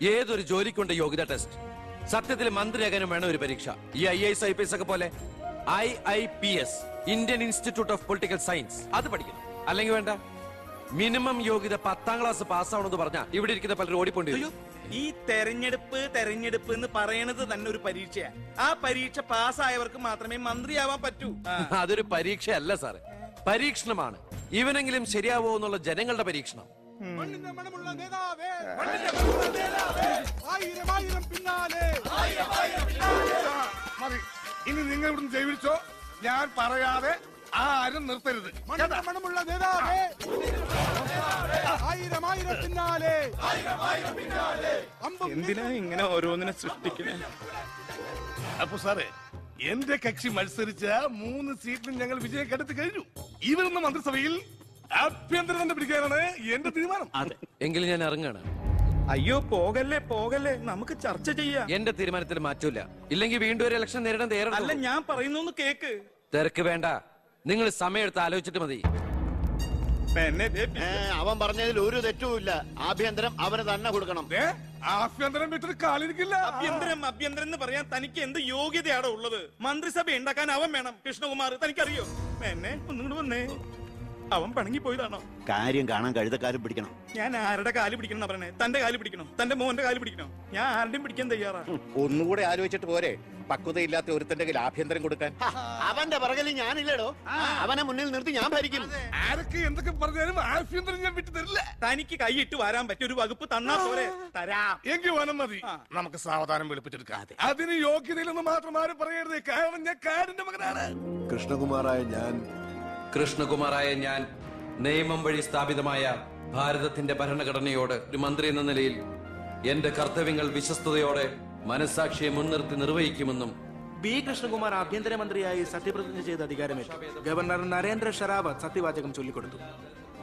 ഏതൊരു ജോലിക്കുണ്ട് യോഗ്യത ടെസ്റ്റ്. സത്യത്തിൽ മന്ത്രിയാകാനും വേണം ഒരു പരീക്ഷ. ഈ IAS IPS ഒക്കെ പോലെ IIPS, Indian institute of political science, അത് പഠിക്കണം. അല്ലെങ്കിൽ വേണ്ട. മിനിമം യോഗ്യത 10ാം ക്ലാസ് പാസ്സാവണമെന്ന് പറഞ്ഞാൽ ഇവിടെ ഇരിക്കുന്ന പലരും ഓടിപ്പോണ്ടി വരും. ഈ തെരഞ്ഞെടുപ്പ് എന്ന് പറയണത് തന്നെ ഒരു പരീക്ഷയാണ്. ആ പരീക്ഷ പാസ്സായവർക്ക് മാത്രമേ മന്ത്രിയാവാൻ പറ്റൂ. അതൊരു പരീക്ഷയല്ല സാറേ, പരീക്ഷണമാണ്. ഇവനെങ്കിലും ശരിയാവോ എന്നുള്ള ജനങ്ങളുടെ പരീക്ഷണം. ഇനി നിങ്ങൾ ഇവിടുന്ന് ജൈവിച്ചോ, ഞാൻ പറയാതെ ആരും നിർത്തരുത്. എന്തിനാ ഇങ്ങനെ ഓരോന്നിനെ സൃഷ്ടിക്കണേ? അപ്പൊ സാറേ, എന്റെ കക്ഷി മത്സരിച്ച 3 സീറ്റിലും ഞങ്ങൾ വിജയം കണ്ടെത്തി കഴിഞ്ഞു. ഇവരുന്ന മന്ത്രിസഭയിൽ ആഭ്യന്തരം തന്നെ പിടിക്കാനാണ് എന്റെ തീരുമാനം. എങ്കിലും ഞാൻ ഇറങ്ങാണ്. അയ്യോ പോകല്ലേ, നമുക്ക് ചർച്ച ചെയ്യാം. എന്റെ തീരുമാനത്തിൽ മാറ്റൂല. ഇല്ലെങ്കിൽ വീണ്ടും ഒരു ഇലക്ഷൻ നേരിടാൻ തയ്യാറാണ്. അല്ല, ഞാൻ പറയുന്നു കേക്ക്. തിരക്ക് വേണ്ട, നിങ്ങൾ സമയമെടുത്ത് ആലോചിച്ചിട്ട് മതി. അവൻ പറഞ്ഞതിൽ ഒരു തെറ്റുമില്ല. ആഭ്യന്തരം അവന് തന്നെ കൊടുക്കണം. ആഭ്യന്തരം വിട്ടിട്ട് കാലിരിക്കില്ല. അഭ്യന്തരം എന്ന് പറയാൻ തനിക്ക് എന്ത് യോഗ്യതയാണോ ഉള്ളത്? മന്ത്രിസഭ ഉണ്ടാക്കാൻ അവൻ വേണം. കൃഷ്ണകുമാർ, തനിക്കറിയോ? എന്നെ ഒന്നുകൂടെ വന്നേ. അവൻ പണങ്ങി പോയതാണോ? കാര്യം കാണാൻ കഴുതക്കാരും പിടിക്കണം. ഞാൻ ആരുടെ കാല് പിടിക്കണം പറഞ്ഞേ? തന്റെ കാല് പിടിക്കണോ? തന്റെ മോന്റെ കാല് പിടിക്കണോ? ഞാൻ ആരുടെയും പിടിക്കാൻ തയ്യാറാ. ഒന്നുകൂടെ ആലോചിച്ചിട്ട് പോരെ പക്വതയില്ലാത്ത ഒരുത്തന്റെ കയ്യിൽ ആഭ്യന്തരം കൊടുക്കാൻ. അവന്റെ പിറകിൽ ഞാനില്ലടോ. അവനെ മുന്നിൽ നിർത്തി ഞാൻ ഭരിക്കും. ആരൊക്കെ എന്തൊക്കെ പറഞ്ഞാലും ആഭ്യന്തരം ഞാൻ വിട്ടു തരില്ല. തനിക്ക് കൈയിട്ട് വരാൻ പറ്റിയ ഒരു വകുപ്പ് തന്നാ പോരെ? തരാം. എങ്കിൽ വനം മതി. നമുക്ക് സാവധാനം വെളുപ്പിച്ചെടുക്കാം. അതിന് യോഗ്യതയിലൊന്നും മാത്രം ആരും പറയരുത്. കാരണം ഞാൻ കാടിന്റെ മകനാണ്. കൃഷ്ണകുമാറായ ഞാൻ നിയമം വഴി സ്ഥാപിതമായ ഭാരതത്തിന്റെ ഭരണഘടനയോട് ഒരു മന്ത്രി എന്ന നിലയിൽ എന്റെ കർത്തവ്യങ്ങൾ വിശ്വസ്തയോടെ മനസാക്ഷിയെ മുൻനിർത്തി നിർവഹിക്കുമെന്നും ബി കൃഷ്ണകുമാർ ആഭ്യന്തരമന്ത്രിയായി സത്യപ്രതിജ്ഞ ചെയ്ത് അധികാരമേറ്റു. ഗവർണർ നരേന്ദ്ര ഷെറാവത്ത് സത്യവാചകം ചൊല്ലിക്കൊടുത്തു.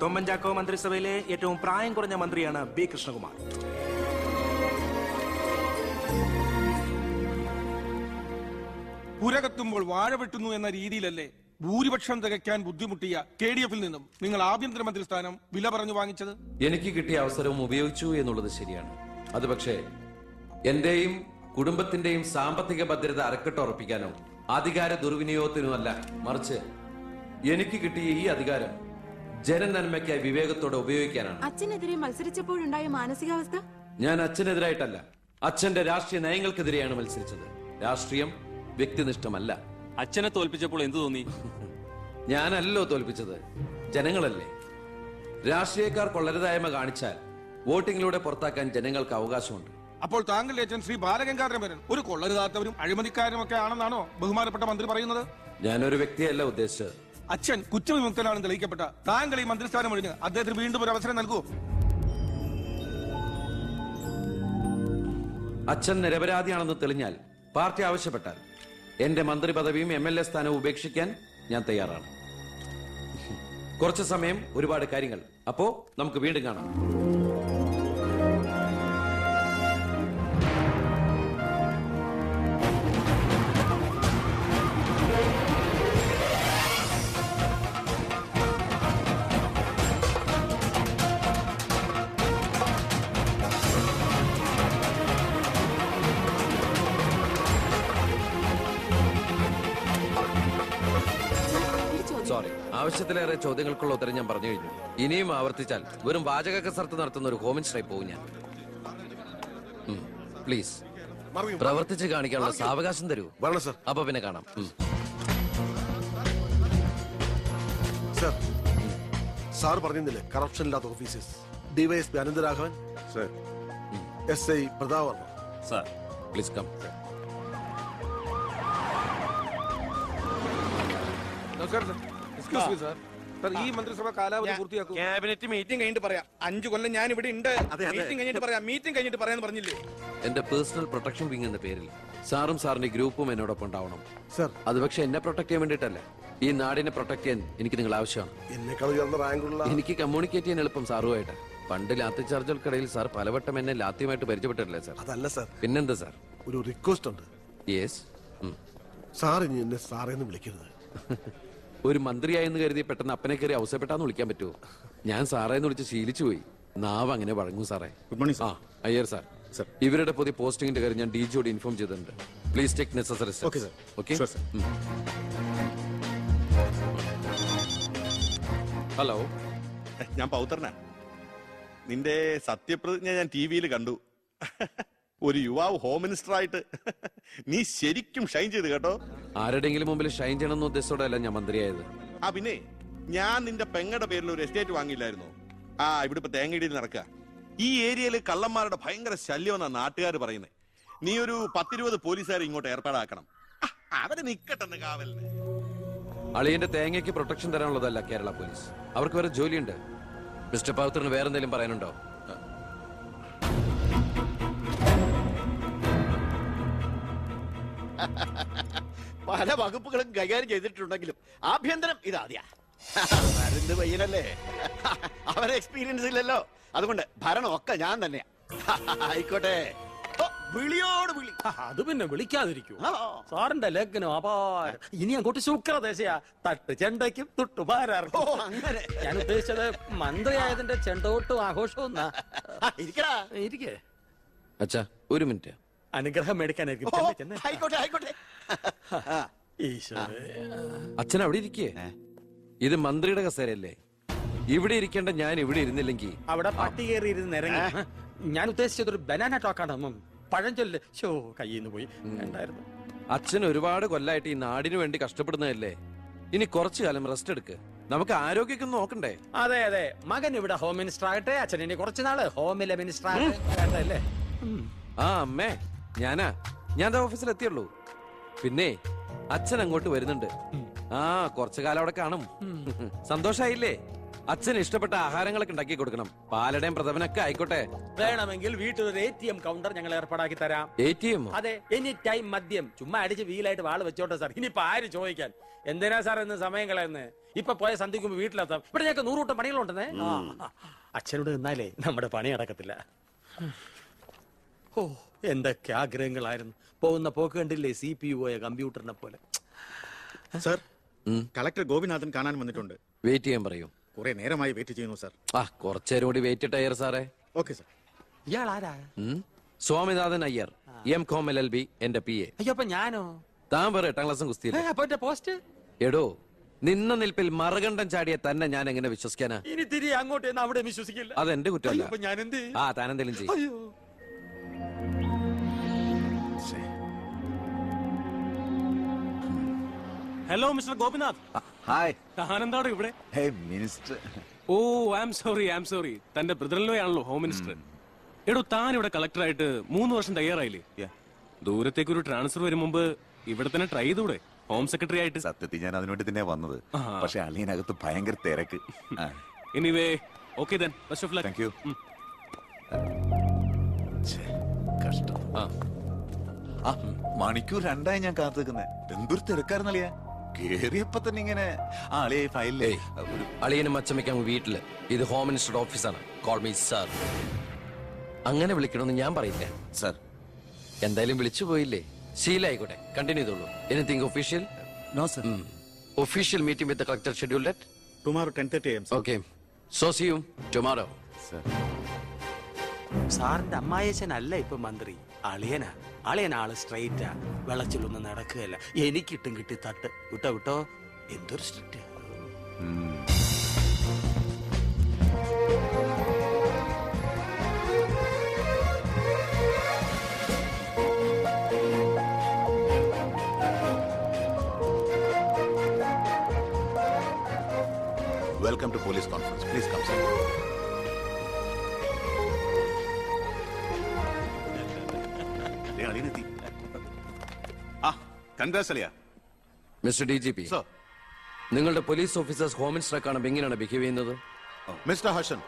തൊമ്മൻചാക്കോ മന്ത്രിസഭയിലെ ഏറ്റവും പ്രായം കുറഞ്ഞ മന്ത്രിയാണ് ബി കൃഷ്ണകുമാർ. പുരകത്തുമ്പോൾ വാഴ വെട്ടുന്നു എന്ന രീതിയിലല്ലേ ഭൂരിപക്ഷം തികയ്ക്കാൻ ബുദ്ധിമുട്ടിയ KDF-ൽ നിന്നും നിങ്ങൾ ആഭ്യന്തരമന്ത്രി സ്ഥാനം വില പറഞ്ഞു വാങ്ങിച്ചത്? എനിക്ക് കിട്ടിയ അവസരവും ഉപയോഗിച്ചു എന്നുള്ളത് ശരിയാണ്. അത് പക്ഷേ എന്റെയും കുടുംബത്തിന്റെയും സാമ്പത്തിക ഭദ്രത അരക്കെട്ടുറപ്പിക്കാനോ അധികാര ദുർവിനിയോഗത്തിനുമല്ല, മറിച്ച് എനിക്ക് കിട്ടിയ ഈ അധികാരം ജനനന്മയ്ക്കായി വിവേകത്തോടെ ഉപയോഗിക്കാനാണ്. അച്ഛനെതിരെ മത്സരിച്ചപ്പോഴുണ്ടായ മാനസികാവസ്ഥ? ഞാൻ അച്ഛനെതിരായിട്ടല്ല, അച്ഛന്റെ രാഷ്ട്രീയ നയങ്ങൾക്കെതിരെയാണ് മത്സരിച്ചത്. രാഷ്ട്രീയം വ്യക്തിനിഷ്ഠമല്ല. അച്ഛനെ തോൽപ്പിച്ചപ്പോൾ എന്തു തോന്നി? ഞാനല്ലോ തോൽപ്പിച്ചത്, ജനങ്ങളല്ലേ. രാഷ്ട്രീയക്കാർ കൊള്ളരുതായ്മ കാണിച്ചാൽ വോട്ടിങ്ങിലൂടെ പുറത്താക്കാൻ ജനങ്ങൾക്ക് അവകാശമുണ്ട്. അപ്പോൾ താങ്കളുടെ അച്ഛൻ ശ്രീ ബാലഗംഗാധരൻ ഒരു കൊള്ളരുതാത്തവരും അഴിമതിക്കാരും ഒക്കെ ആണെന്നാണോ ബഹുമാനപ്പെട്ട മന്ത്രി പറയുന്നത്? ഞാനൊരു വ്യക്തിയല്ല ഉദ്ദേശിച്ചത്. അച്ഛൻ കുറ്റവിമുക്തനാണെന്ന് തെളിയിക്കപ്പെട്ട താങ്കൾ ഈ മന്ത്രിസ്ഥാനം ഒഴിഞ്ഞ് അദ്ദേഹത്തിന് വീണ്ടും ഒരു അവസരം നൽകുമോ? അച്ഛൻ നിരപരാധിയാണെന്ന് തെളിഞ്ഞാൽ പാർട്ടി ആവശ്യപ്പെട്ടാൽ എന്റെ മന്ത്രി പദവിയും MLA സ്ഥാനവും ഉപേക്ഷിക്കാൻ ഞാൻ തയ്യാറാണ്. കുറച്ച് സമയം, ഒരുപാട് കാര്യങ്ങൾ. അപ്പോ നമുക്ക് വീണ്ടും കാണാം. സോറി, ആവശ്യത്തിലേറെ ചോദ്യങ്ങൾക്കുള്ള ഉത്തരം ഞാൻ പറഞ്ഞു കഴിഞ്ഞു. ഇനിയും ആവർത്തിച്ചാൽ വെറും വാചക കസർത്ത് നടത്തുന്ന ഒരു ഹോമിനിസ്റ്റായി പോകും ഞാൻ. പ്ലീസ് പ്രവർത്തിച്ച് കാണിക്കാനുള്ള സാവകാശം തരൂ. അപ്പൊ പിന്നെ കാണാം. സാർ പറഞ്ഞില്ലേ കറപ്ഷൻ ഇല്ലാത്ത officers? DYSP Anantharaghavan, SI Prathap Varma. Sir please come. ഈ മന്ത്രിസഭ കാലാവധി പൂർത്തിയാക്കും. ക്യാബിനറ്റ് മീറ്റിംഗ് കഴിഞ്ഞിട്ട് പറയാം. 5 കൊല്ലം ഞാൻ ഇവിടെ ഉണ്ട്. മീറ്റിംഗ് കഴിഞ്ഞിട്ട് പറയാന്ന് പറഞ്ഞില്ലേ? എന്റെ പേഴ്സണൽ പ്രൊട്ടക്ഷൻ വിങ് എന്ന പേരിൽ സാറും സാറിന്റെ ഗ്രൂപ്പും എന്നോടൊപ്പം ഉണ്ടാവണം സർ. അത് പക്ഷെ എന്നെ പ്രൊട്ടക്ട് ചെയ്യാൻ വേണ്ടിയിട്ടല്ല, ഈ നാടിനെ പ്രൊട്ടക്ട് ചെയ്യാൻ എനിക്ക് നിങ്ങൾ ആവശ്യമാണ്. എനിക്ക് കമ്മ്യൂണിക്കേറ്റ് ചെയ്യാൻ എളുപ്പം സാറുമായിട്ട്. പണ്ട് ലാത്തി ചാർജുകൾക്കിടയിൽ സാർ പലവട്ടം എന്നെ ലാത്തിയുമായിട്ട് പരിചയപ്പെട്ടിട്ടില്ലേ സാർ? അതല്ല സാർ. പിന്നെന്താ സാർ? ഒരു റിക്വസ്റ്റ് ഉണ്ട്. യെസ്. സാർ ഇനി എന്നെ സാറേന്ന് വിളിക്കരുത്. ഒരു മന്ത്രിയായെന്ന് കരുതി പെട്ടെന്ന് അപ്പനെ കയറി അവസരപ്പെട്ടാന്ന് വിളിക്കാൻ പറ്റുമോ? ഞാൻ സാറേന്ന് വിളിച്ച് ശീലിച്ചു പോയി. നാവ് അങ്ങനെ വഴങ്ങും സാറേ. Good morning. അയ്യർ സാർ. ഇവരുടെ പുതിയ പോസ്റ്റിംഗിന്റെ കാര്യം ഞാൻ DG-യോട് ഇൻഫോം ചെയ്തിട്ടുണ്ട്. Please take necessary Okay, sir. Okay. Hello, ഞാൻ പൗത്രനാ. നിന്റെ സത്യപ്രതിജ്ഞ ഞാൻ TV-യിൽ കണ്ടു. ഒരു യുവാവ് ഹോം മിനിസ്റ്റർ ആയിട്ട് നീ ശരിക്കും ഷൈൻ ചെയ്ത് കേട്ടോ. ആരുടെങ്കിലും മുമ്പിൽ ഷൈൻ ചെയ്യണമെന്ന ഉദ്ദേശത്തോടെ അല്ല ഞാൻ മന്ത്രിയായത്. പിന്നെ ഞാൻ നിന്റെ പെങ്ങടെ പേരിൽ ഒരു എസ്റ്റേറ്റ് വാങ്ങിയില്ലായിരുന്നോ? ഇവിടെ ഇപ്പൊ തേങ്ങയിടിയിൽ നടക്കുക. ഈ ഏരിയയിൽ കള്ളന്മാരുടെ ഭയങ്കര ശല്യമെന്നാ നാട്ടുകാർ പറയുന്നത്. നീ ഒരു 10-20 പോലീസുകാരെ ഇങ്ങോട്ട് ഏർപ്പാടാക്കണം. അവര് നിക്കട്ടെന്ന് കാവലിന്. അളിയന്റെ തേങ്ങയ്ക്ക് പ്രൊട്ടക്ഷൻ തരാനുള്ളതല്ല കേരള പോലീസ്. അവർക്ക് വേറെ ജോലിയുണ്ട്. മിസ്റ്റർ പൗത്രന് വേറെ എന്തെങ്കിലും പറയാനുണ്ടോ? പല വകുപ്പുകളും കൈകാര്യം ചെയ്തിട്ടുണ്ടെങ്കിലും ആഭ്യന്തരം ഇതാദ്യ. മരുന്ന് പയ്യനല്ലേ, അവരെ എക്സ്പീരിയൻസ് ഇല്ലല്ലോ. അതുകൊണ്ട് ഭരണം ഒക്കെ ഞാൻ തന്നെയാ. ആയിക്കോട്ടെ, വിളിയോട് വിളി. അത് പിന്നെ വിളിക്കാതിരിക്കൂ. ആ. സാറിന്റെ ലഗ്നം അപാരം. ഇനി അങ്ങോട്ട് ശുക്രദേശയാ. തട്ട് ചെണ്ടയ്ക്കും തുട്ടുപാരാർക്കും. ഓ, അങ്ങനെ. ഞാൻ ഉദ്ദേശിച്ചത് മന്ത്രിയായതിന്റെ ചെണ്ടോട്ടും ആഘോഷവും ഇരിക്കടാ. ഇരിക്കേ. അച്ഛാ, ഒരു മിനിറ്റ്. അനുഗ്രഹം മേടിക്കാനായിരിക്കും. ഓ, ചെന്നേ, ചെന്നേ. ആയിക്കോട്ടെ ആയിക്കോട്ടെ. ഈശ്വരേ. അച്ഛൻ അവിടെ ഇരിക്കേ. ഇത് മന്ത്രിയുടെ കസേരയല്ലേ. ഇവിടെ ഇരിക്കേണ്ട ഞാൻ ഇവിടെ ഇരുന്നില്ലെങ്കിൽ അവിടെ പട്ടി കയറി ഇരുന്ന് ഇറങ്ങി. ഞാൻ ഉദ്ദേശിച്ചത് ഒരു ബനാന ടോക്കാണ്. പഴഞ്ചൊല്ല് ഷോ കയ്യിൽ നിന്ന് പോയി. ഉണ്ടായിരുന്നു. അച്ഛൻ ഒരുപാട് കൊല്ലായിട്ട് ഈ നാടിനു വേണ്ടി കഷ്ടപ്പെടുന്നതല്ലേ. ഇനി കുറച്ചു കാലം റെസ്റ്റ് എടുക്ക്. നമുക്ക് ആരോഗ്യമൊക്കെ നോക്കണ്ടേ? അതെ അതെ, മകൻ ഇവിടെ ഹോം മിനിസ്റ്റർ ആകട്ടെ. അച്ഛൻ ഇനി കുറച്ചു നാള് ഹോമിലെ മിനിസ്റ്റർ ആകട്ടെ. അമ്മേ, ഞാൻ ഓഫീസിൽ എത്തിയുള്ളൂ. പിന്നെ അച്ഛൻ അങ്ങോട്ട് വരുന്നുണ്ട്. കുറച്ചു കാലം അവിടെ കാണും. സന്തോഷായില്ലേ? അച്ഛന് ഇഷ്ടപ്പെട്ട ആഹാരങ്ങളൊക്കെ ഉണ്ടാക്കി കൊടുക്കണം. പാലടയും പ്രഥമനൊക്കെ ആയിക്കോട്ടെ. വേണമെങ്കിൽ വീട്ടിലൊരു ATM കൗണ്ടർ ഞങ്ങൾ ഏർപ്പാടാക്കി തരാം. ATM? അതെ, എനി ടൈം മദ്യം. ചുമ്മാ അടിച്ച് വീലായിട്ട് വാള് വെച്ചോട്ടെ സാർ. ഇനിയിപ്പോ ആര് ചോദിക്കാൻ? എന്തിനാ സാർ എന്ന് സമയം കളയുന്നേ? ഇപ്പൊ പോയ സന്ധിക്കുമ്പോ വീട്ടിലെത്താം. ഇവിടെ ഞങ്ങൾക്ക് 100 കൂട്ടം പണികളുണ്ടെന്നേ. അച്ഛനോട് നിന്നാലേ നമ്മുടെ പണി നടക്കത്തില്ല. ഓ, എന്തൊക്കെ ആഗ്രഹങ്ങളായിരുന്നു. പോകുന്ന പോക്ക് കണ്ടില്ലേ, CPU പോയ കമ്പ്യൂട്ടറിനെ പോലെ. സർ, കളക്ടർ ഗോപിനാഥൻ കാണാൻ വന്നിട്ടുണ്ട്. വെയിറ്റ് ചെയ്യാൻ പറയൂ. കുറെ നേരമായി വെയിറ്റ് ചെയ്യുന്നു സർ. കുറച്ചേരം കൂടി വെയിറ്റ് ടയർ സാറേ. Okay sir. ഇയാൾ ആരാ? സ്വാമിനാഥൻ അയ്യർ, M.Com LLB, എന്റെ PA. അയ്യോ, അപ്പൊ ഞാനോ? താൻ വേറെ 8ാം ക്ലാസ്സും കുസ്തിയില്ല. അപ്പൊ എന്റെ പോസ്റ്റ്? എടോ, നിന്ന നിൽപ്പിൽ മറുകണ്ഠം ചാടിയ തന്നെ ഞാൻ എങ്ങനെ വിശ്വസിക്കാനാ? ഇനി തിരി അങ്ങോട്ട് എന്ന് അവിടെ വിശ്വസിക്കില്ല. അതെന്റെ കുറ്റമല്ല. അപ്പൊ ഞാൻ എന്ത്? താനെന്തെങ്കിലും ചെയ്യും. അയ്യോ. Hello mister Gopinath. ഹായ്. താനെന്താണോ ഇവിടെ? Minister. Oh, I am sorry. തന്റെ ബ്രദറിലോ ആണല്ലോ ഹോം മിനിസ്റ്റർ. എടോ, താൻ ഇവിടെ കളക്ടറായിട്ട് 3 വർഷം തയ്യാറായില്ലേ? ദൂരത്തേക്ക് ഒരു ട്രാൻസ്ഫർ വരും മുമ്പ് ഇവിടെ തന്നെ ട്രൈ ചെയ്തൂടെ ഹോം സെക്രട്ടറി ആയിട്ട്? സത്യത്തിൽ ഞാൻ അതിനുവേണ്ടി തന്നെ വന്നത്. പക്ഷെ അളിയനകത്ത് ഭയങ്കര തിരക്ക്. Anyway, okay then, best of luck. Thank you. കഷ്ടം. മണിക്കൂർ 2 ഞാൻ കാത്തു നിൽക്കുന്നത്. എന്തൊരു തിരക്കായിരുന്നു അളിയ. കേറിയപ്പോ തന്നെ ഇങ്ങനെ അളിയെ ഫയലിലേ. അളിയനും അച്ചമ്മയ്ക്കും വീട്ടില്. ഇത് ഹോം മിനിസ്റ്ററുടെ ഓഫീസാണ്. Call me sir. അങ്ങനെ വിളിക്കണമെന്ന് ഞാൻ പറയില്ല സർ. എന്തായാലും വിളിച്ചു പോയില്ലേ, ശീലായിക്കോട്ടെ. കണ്ടിന്യൂ ചെയ്തോളൂ. Anything official? No sir. Official meeting with collector scheduled at tomorrow 10:30 AM. Okay. So see you tomorrow. സാറിന്റെ അമ്മായച്ചനല്ല ഇപ്പൊ മന്ത്രി, അളിയനാ. അളിയനാള് സ്ട്രെയിറ്റാ, വെള്ളച്ചിലൊന്നും നടക്കുകയല്ല. എനിക്കിട്ടും കിട്ടി തട്ട്. വിട്ടോ എന്തൊരു strict. Welcome to police conference. Please come sir. Mister DGP, നിങ്ങളുടെ പോലീസ് ഓഫീസേഴ്സ് ഹോം മിനിസ്റ്ററെ കാണുമ്പോൾ എങ്ങനെയാണ് ബിഹേവ് ചെയ്യുന്നത്? Mr. Harshan,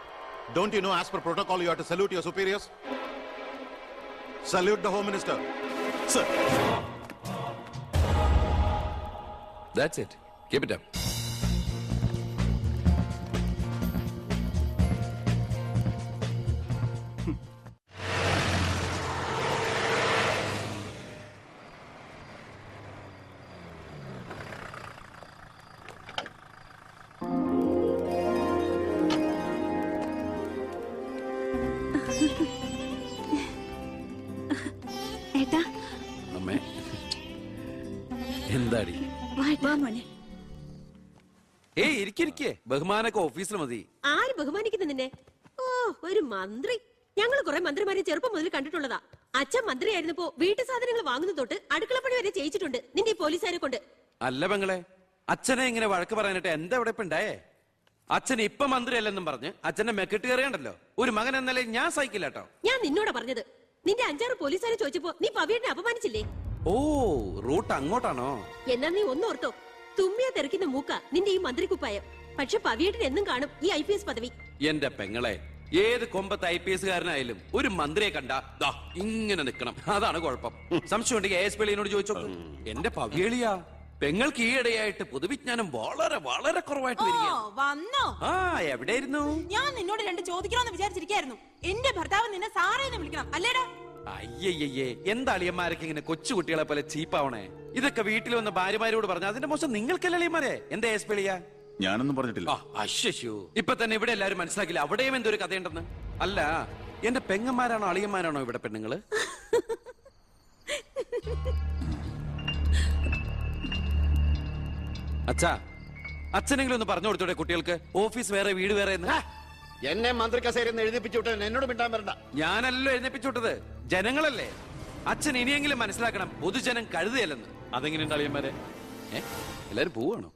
don't you know as per protocol you have to salute your superiors? Salute the Home Minister. Sir. That's it. Keep it up. ഏട്ടാ അമ്മേ എന്താടി? വാ മോനെ. ഏയ് ഇരിക്കിരിക്കേ, ബഹുമാനൊക്കെ ഓഫീസിൽ മതി. ആര് ബഹുമാനിക്കുന്നു നിന്നെ? ഓ, ഒരു മന്ത്രി. ഞങ്ങൾ കുറെ മന്ത്രിമാരെ ചെറുപ്പം മുതൽ കണ്ടിട്ടുള്ളതാ. അച്ഛൻ മന്ത്രിയായിരുന്നപ്പോ വീട്ടു സാധനങ്ങൾ വാങ്ങുന്ന തൊട്ട് അടുക്കളപ്പണി വരെ ചെയ്യിച്ചിട്ടുണ്ട് നിന്റെ ഈ പോലീസുകാരെ കൊണ്ട്. അല്ല പെങ്ങളെ, അച്ഛനെ ഇങ്ങനെ വഴക്ക് പറയാനിട്ട് എന്താ ഇവിടെ ഇപ്പൊ ഉണ്ടായേ? അച്ഛൻ ഇപ്പൊ മന്ത്രിയല്ലെന്നും പറഞ്ഞ് അച്ഛന്റെ മെക്കിട്ട് കയറിയണ്ടല്ലോ. ഒരു മകൻ എന്നല്ലേ ഞാൻ സഹിക്കില്ല കേട്ടോ. ഞാൻ നിന്നോടാ പറഞ്ഞത്. നിന്റെ 5-6 പോലീസുകാരെ ചോദിച്ചപ്പോ നീ പവിയേട്ടനെ അപമാനിച്ചില്ലേ? ഓ, റൂട്ട് അങ്ങോട്ടാണോ? എന്നാ നീ ഒന്നോർത്തോ, തുമ്മിയ തെറിക്കുന്ന മൂക്ക നിന്റെ ഈ മന്ത്രിക്കുപ്പായം. പക്ഷെ പവിയേട്ടൻ എന്നും കാണും ഈ IPS പദവി. എന്റെ പെങ്ങളെ, ഏത് കൊമ്പത്ത് IPS കാരനായാലും ഒരു മന്ത്രിയെ കണ്ട ഇങ്ങനെ നിക്കണം. അതാണ് കുഴപ്പം. സംശയം ഉണ്ടെങ്കിൽ ASP എളിയനോട് ചോദിച്ചോ. എന്റെ പവിയളിയാ, പെങ്ങൾക്ക് ഈയിടെയായിട്ട് പൊതുവിജ്ഞാനം വളരെ വളരെ കുറവായിട്ട് വരിക. വന്നോ? ആ, എവിടെയായിരുന്നു? ഞാൻ നിന്നോട് 2 ചോദിക്കണമെന്ന് വിചാരിച്ചിരിക്കായിരുന്നു. എന്റെ ഭർത്താവ് നിന്നെ സാറേന്ന് വിളിക്കണം അല്ലേടാ? അയ്യയ്യേ, എന്താ അളിയന്മാരൊക്കെ ഇങ്ങനെ കൊച്ചു കുട്ടികളെ പോലെ ചീപ്പാവണേ? ഇതൊക്കെ വീട്ടിൽ വന്ന ഭാര്യമാരോട് പറഞ്ഞ അതിന്റെ മോശം നിങ്ങൾക്കല്ലേ അളിയന്മാരെ? എന്താ ASP എളിയാ? ഞാനൊന്നും പറഞ്ഞിട്ടില്ല. അശ്ശോ, ഇപ്പൊ തന്നെ ഇവിടെ എല്ലാരും മനസ്സിലാക്കില്ല അവിടെയും എന്തൊരു കഥയുണ്ടെന്ന്. അല്ല, എന്റെ പെങ്ങന്മാരാണോ അളിയന്മാരാണോ ഇവിടെ പെണ്ണുങ്ങള്? അച്ഛാ, അച്ഛനെങ്കിലും ഒന്ന് പറഞ്ഞു കൊടുത്തൂടെ കുട്ടികൾക്ക് ഓഫീസ് വേറെ വീട് വേറെ എന്ന്? എന്നെ മന്ത്രി കസേരന്ന് എഴുതിപ്പിച്ചുവിട്ട് എന്നോട് മിണ്ടാൻ വരണ്ട. ഞാനല്ലോ എഴുന്നേപ്പിച്ചുവിട്ടത്, ജനങ്ങളല്ലേ. അച്ഛൻ ഇനിയെങ്കിലും മനസ്സിലാക്കണം, പൊതുജനം കഴുതയല്ലെന്ന്. അതെങ്ങനെയുണ്ട് അളിയന്മാരെ? എല്ലാരും പോവാണോ?